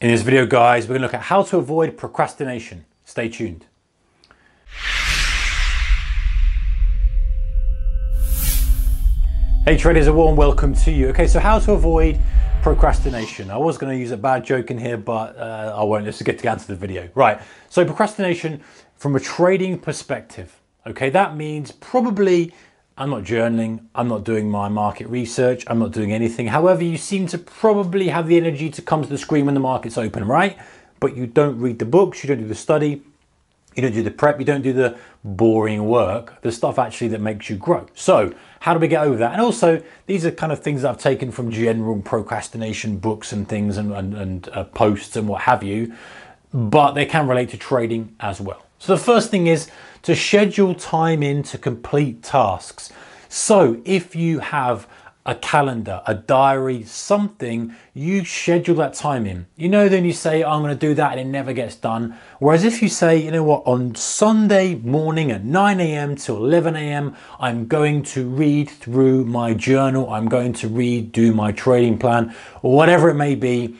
In this video, guys, we're going to look at how to avoid procrastination. Stay tuned. Hey traders, a warm welcome to you. Okay, so how to avoid procrastination. I was going to use a bad joke in here, but I won't. Let's get to the video. Right, so procrastination from a trading perspective. Okay, that means probably I'm not journaling, I'm not doing my market research, I'm not doing anything. However, you seem to probably have the energy to come to the screen when the market's open, right? But you don't read the books, you don't do the study, you don't do the prep, you don't do the boring work, the stuff actually that makes you grow. So how do we get over that? And also, these are kind of things that I've taken from general procrastination books and things and posts and what have you, but they can relate to trading as well. So the first thing is to schedule time in to complete tasks. So if you have a calendar, a diary, something, you schedule that time in. You know, then you say, I'm going to do that and it never gets done. Whereas if you say, you know what, on Sunday morning at 9 a.m. till 11 a.m., I'm going to read through my journal, I'm going to do my trading plan, or whatever it may be,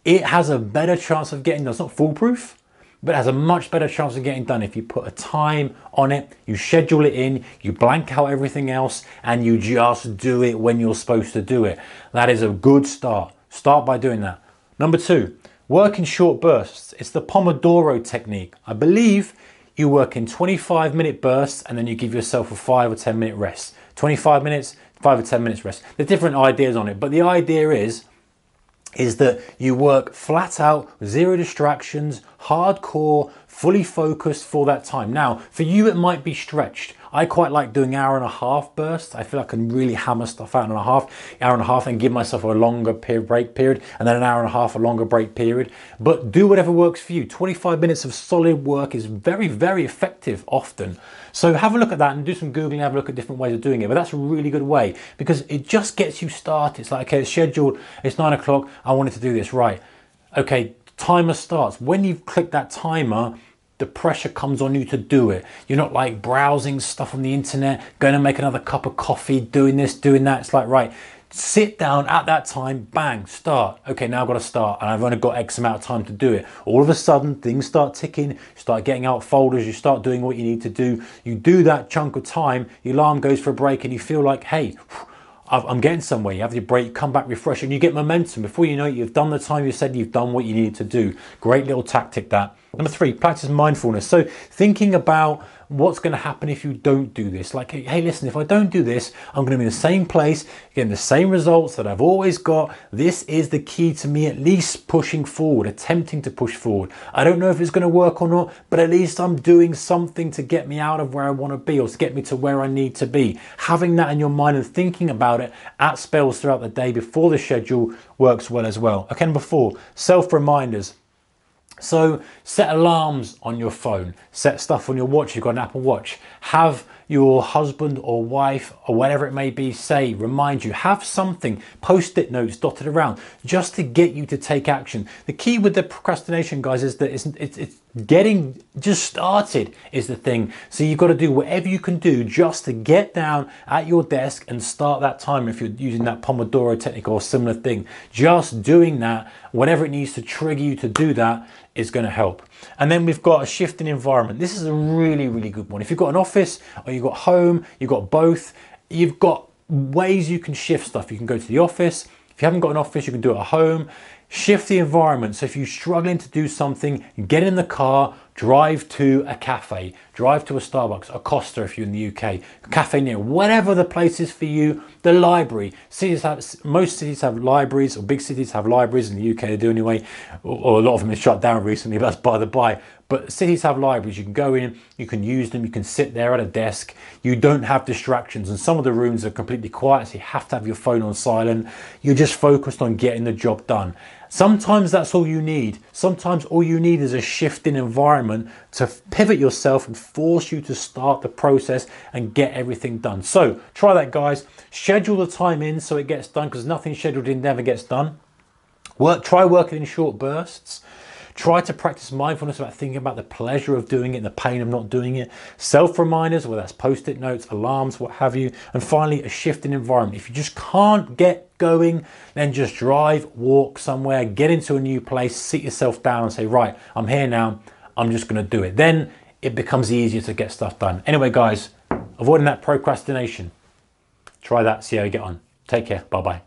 it has a better chance of getting done. It's not foolproof, but it has a much better chance of getting done if you put a time on it, you schedule it in, you blank out everything else, and you just do it when you're supposed to do it. That is a good start. Start by doing that. Number two, work in short bursts. It's the Pomodoro Technique. I believe you work in 25-minute bursts and then you give yourself a 5 or 10-minute rest. 25 minutes, 5 or 10 minutes rest. There's different ideas on it, but the idea is that you work flat out, zero distractions, hardcore, fully focused for that time. Now, for you, it might be stretched. I quite like doing hour-and-a-half bursts. I feel I can really hammer stuff out in hour and a half and give myself a longer break period, and then an hour and a half, a longer break period. But do whatever works for you. 25 minutes of solid work is very, very effective often. So have a look at that and do some Googling, have a look at different ways of doing it. But that's a really good way because it just gets you started. It's like, okay, it's scheduled, it's 9 o'clock, I wanted to do this, right. Okay, timer starts. When you've clicked that timer, the pressure comes on you to do it. You're not like browsing stuff on the internet, going to make another cup of coffee, doing this, doing that. It's like, right, sit down at that time, bang, start. Okay, now I've got to start and I've only got X amount of time to do it. All of a sudden, things start ticking, you start getting out folders, you start doing what you need to do. You do that chunk of time, your alarm goes for a break and you feel like, hey, I'm getting somewhere. You have your break, come back refreshed and you get momentum. Before you know it, you've done the time you said, you've done what you needed to do. Great little tactic that. Number three, practice mindfulness. So thinking about what's going to happen if you don't do this. Like, hey, listen, if I don't do this, I'm going to be in the same place, getting the same results that I've always got. This is the key to me at least pushing forward, attempting to push forward. I don't know if it's going to work or not, but at least I'm doing something to get me out of where I want to be or to get me to where I need to be. Having that in your mind and thinking about it at spells throughout the day before the schedule works well as well. Okay, number four, self-reminders. So set alarms on your phone, set stuff on your watch. You've got an Apple Watch. Have your husband or wife or whatever it may be say, remind you, have something, post-it notes dotted around just to get you to take action. The key with the procrastination, guys, is that it's getting just started is the thing. So you've got to do whatever you can do just to get down at your desk and start that timer. If you're using that Pomodoro technique or a similar thing, just doing that, whatever it needs to trigger you to do that is going to help. And then we've got a shift in environment. This is a really, really good one. If you've got an office or you've got home, you've got both, you've got ways you can shift stuff. You can go to the office. If you haven't got an office, you can do it at home. Shift the environment. So if you're struggling to do something, get in the car, drive to a cafe, drive to a Starbucks, a Costa if you're in the UK, a cafe near, whatever the place is for you, the library. Most cities have libraries, or big cities have libraries. In the UK they do anyway, or a lot of them have shut down recently, but that's by the by. But cities have libraries, you can go in, you can use them, you can sit there at a desk, you don't have distractions, and some of the rooms are completely quiet, so you have to have your phone on silent. You're just focused on getting the job done. Sometimes that's all you need. Sometimes all you need is a shift in environment to pivot yourself and force you to start the process and get everything done. So try that, guys. Schedule the time in so it gets done, because nothing scheduled in never gets done. Try working in short bursts. Try to practice mindfulness about thinking about the pleasure of doing it and the pain of not doing it. Self-reminders, whether that's post-it notes, alarms, what have you. And finally, a shift in environment. If you just can't get going, then just drive, walk somewhere, get into a new place, sit yourself down and say, right, I'm here now, I'm just gonna do it. Then it becomes easier to get stuff done. Anyway, guys, avoiding that procrastination. Try that, see how you get on. Take care, bye-bye.